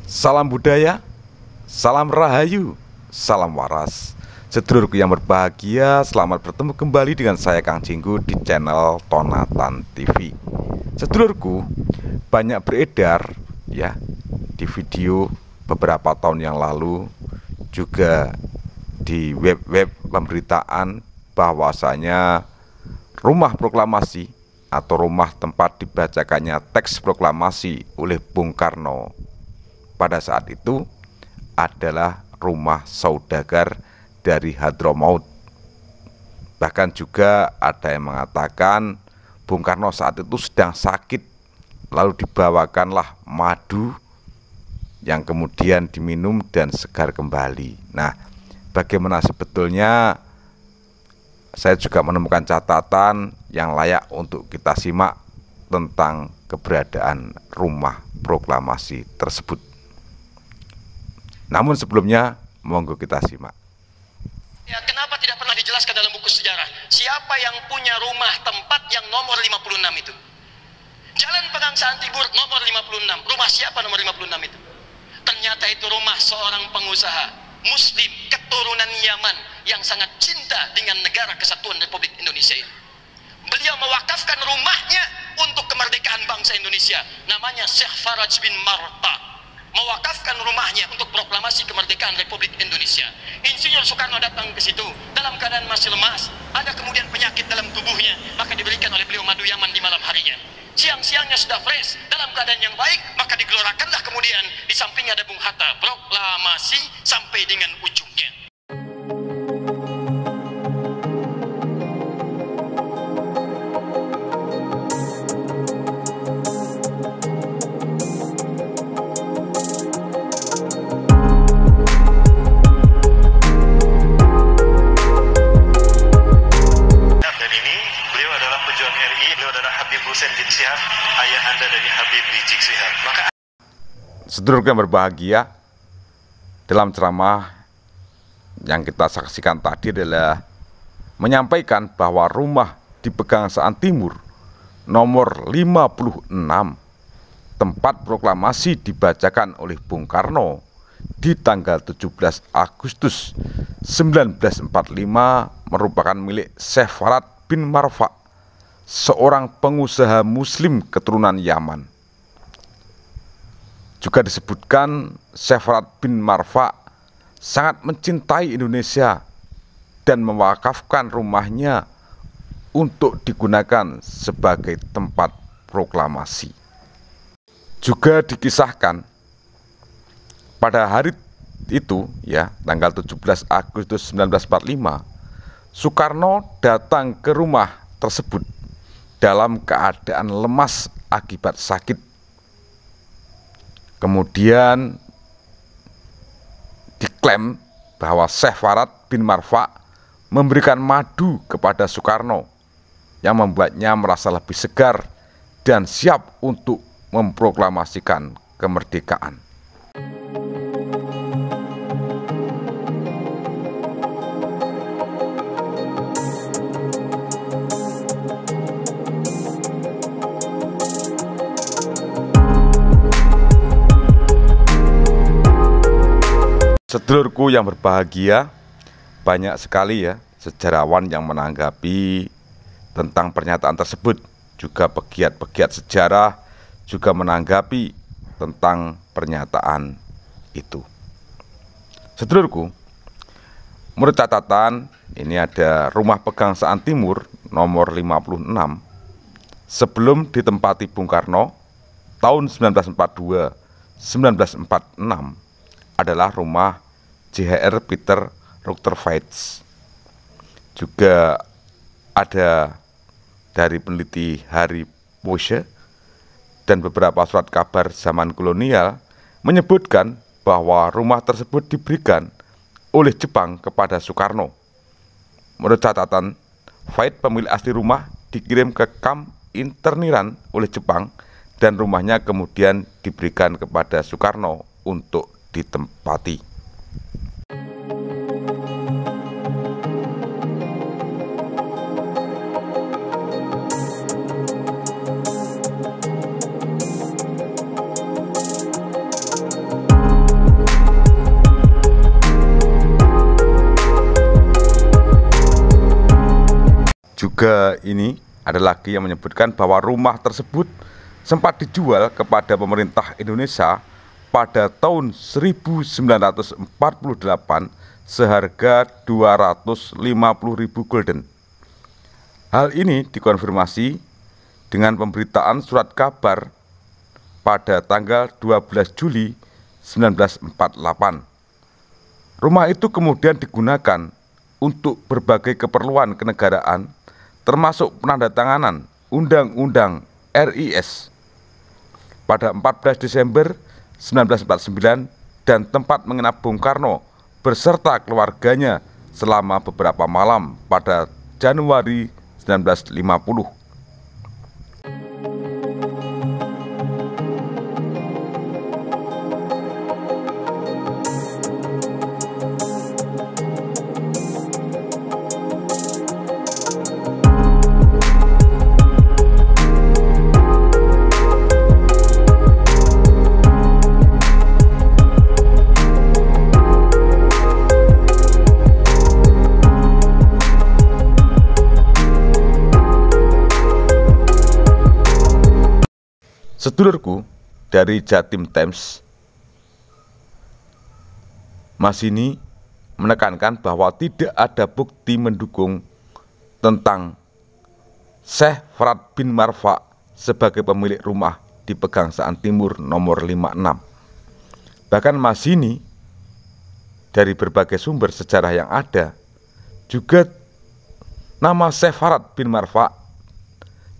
Salam budaya, salam rahayu, salam waras. Sedulurku yang berbahagia, selamat bertemu kembali dengan saya Kang Jinggu di channel Tonatan TV. Sedulurku, banyak beredar ya di video beberapa tahun yang lalu, juga di web-web pemberitaan bahwasanya rumah proklamasi atau rumah tempat dibacakannya teks proklamasi oleh Bung Karno pada saat itu adalah rumah saudagar dari Hadramaut. Bahkan juga ada yang mengatakan Bung Karno saat itu sedang sakit, lalu dibawakanlah madu yang kemudian diminum dan segar kembali. Nah, bagaimana sebetulnya? Saya juga menemukan catatan yang layak untuk kita simak tentang keberadaan rumah proklamasi tersebut. Namun sebelumnya, monggo kita simak. Ya, kenapa tidak pernah dijelaskan dalam buku sejarah? Siapa yang punya rumah tempat yang nomor 56 itu? Jalan Pegangsaan Timur nomor 56. Rumah siapa nomor 56 itu? Ternyata itu rumah seorang pengusaha Muslim keturunan Yaman yang sangat cinta dengan negara kesatuan Republik Indonesia ini. Beliau mewakafkan rumahnya untuk kemerdekaan bangsa Indonesia. Namanya Syekh Faraj bin Marta. Mewakafkan rumahnya untuk proklamasi kemerdekaan Republik Indonesia. Insinyur Soekarno datang ke situ dalam keadaan masih lemas, ada kemudian penyakit dalam tubuhnya, maka diberikan oleh beliau madu Yaman di malam harinya. Siang-siangnya sudah fresh, dalam keadaan yang baik, maka digelorakanlah kemudian di sampingnya ada Bung Hatta, proklamasi sampai dengan ujungnya. Sedulurku yang berbahagia, dalam ceramah yang kita saksikan tadi adalah menyampaikan bahwa rumah di Pegangsaan Timur nomor 56 tempat proklamasi dibacakan oleh Bung Karno di tanggal 17 Agustus 1945 merupakan milik Syekh Farad bin Marfa, seorang pengusaha Muslim keturunan Yaman. Juga disebutkan Syekh Farad bin Marfa sangat mencintai Indonesia dan mewakafkan rumahnya untuk digunakan sebagai tempat proklamasi. Juga dikisahkan pada hari itu ya, tanggal 17 Agustus 1945, Soekarno datang ke rumah tersebut dalam keadaan lemas akibat sakit. Kemudian diklaim bahwa Syekh Farad bin Marfa memberikan madu kepada Soekarno yang membuatnya merasa lebih segar dan siap untuk memproklamasikan kemerdekaan. Sedulurku yang berbahagia, banyak sekali ya sejarawan yang menanggapi tentang pernyataan tersebut. Juga pegiat-pegiat sejarah juga menanggapi tentang pernyataan itu. Sedulurku, menurut catatan ini ada rumah Pegangsaan Timur nomor 56 sebelum ditempati Bung Karno tahun 1942-1946 adalah rumah JHR Peter Rutherford. Juga ada dari peneliti Harry Poche dan beberapa surat kabar zaman kolonial menyebutkan bahwa rumah tersebut diberikan oleh Jepang kepada Soekarno. Menurut catatan, Fait pemilik asli rumah dikirim ke kamp interniran oleh Jepang dan rumahnya kemudian diberikan kepada Soekarno untuk ditempati. juga ini ada lagi yang menyebutkan bahwa rumah tersebut sempat dijual kepada pemerintah Indonesia pada tahun 1948 seharga 250.000 gulden. Hal ini dikonfirmasi dengan pemberitaan surat kabar pada tanggal 12 Juli 1948. Rumah itu kemudian digunakan untuk berbagai keperluan kenegaraan, termasuk penandatanganan Undang-Undang RIS pada 14 Desember 1949 dan tempat menginap Bung Karno beserta keluarganya selama beberapa malam pada Januari 1950. Sedulurku, dari Jatim Times, Masini menekankan bahwa tidak ada bukti mendukung tentang Syekh Farad bin Marfa sebagai pemilik rumah di Pegangsaan Timur nomor 56. Bahkan Masini dari berbagai sumber sejarah yang ada juga nama Syekh Farad bin Marfa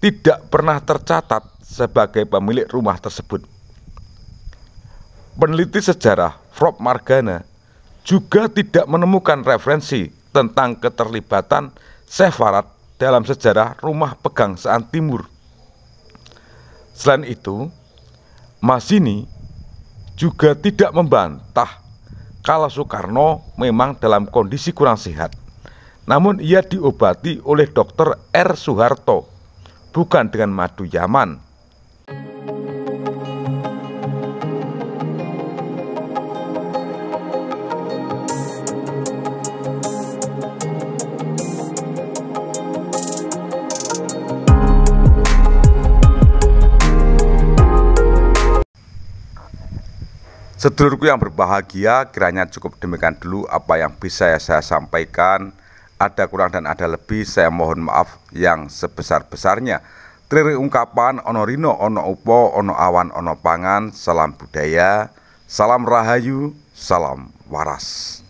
tidak pernah tercatat sebagai pemilik rumah tersebut. Peneliti sejarah Frop Margana juga tidak menemukan referensi tentang keterlibatan Syekh Farad dalam sejarah rumah Pegangsaan Timur. Selain itu, Masini juga tidak membantah kalau Soekarno memang dalam kondisi kurang sehat, namun ia diobati oleh Dr. R. Soeharto, bukan dengan madu Yaman. Sedulurku yang berbahagia, kiranya cukup demikian dulu apa yang bisa saya sampaikan. Ada kurang dan ada lebih, saya mohon maaf yang sebesar-besarnya. Triri ungkapan ono rino, ono upo, ono awan, ono pangan. Salam budaya, salam rahayu, salam waras.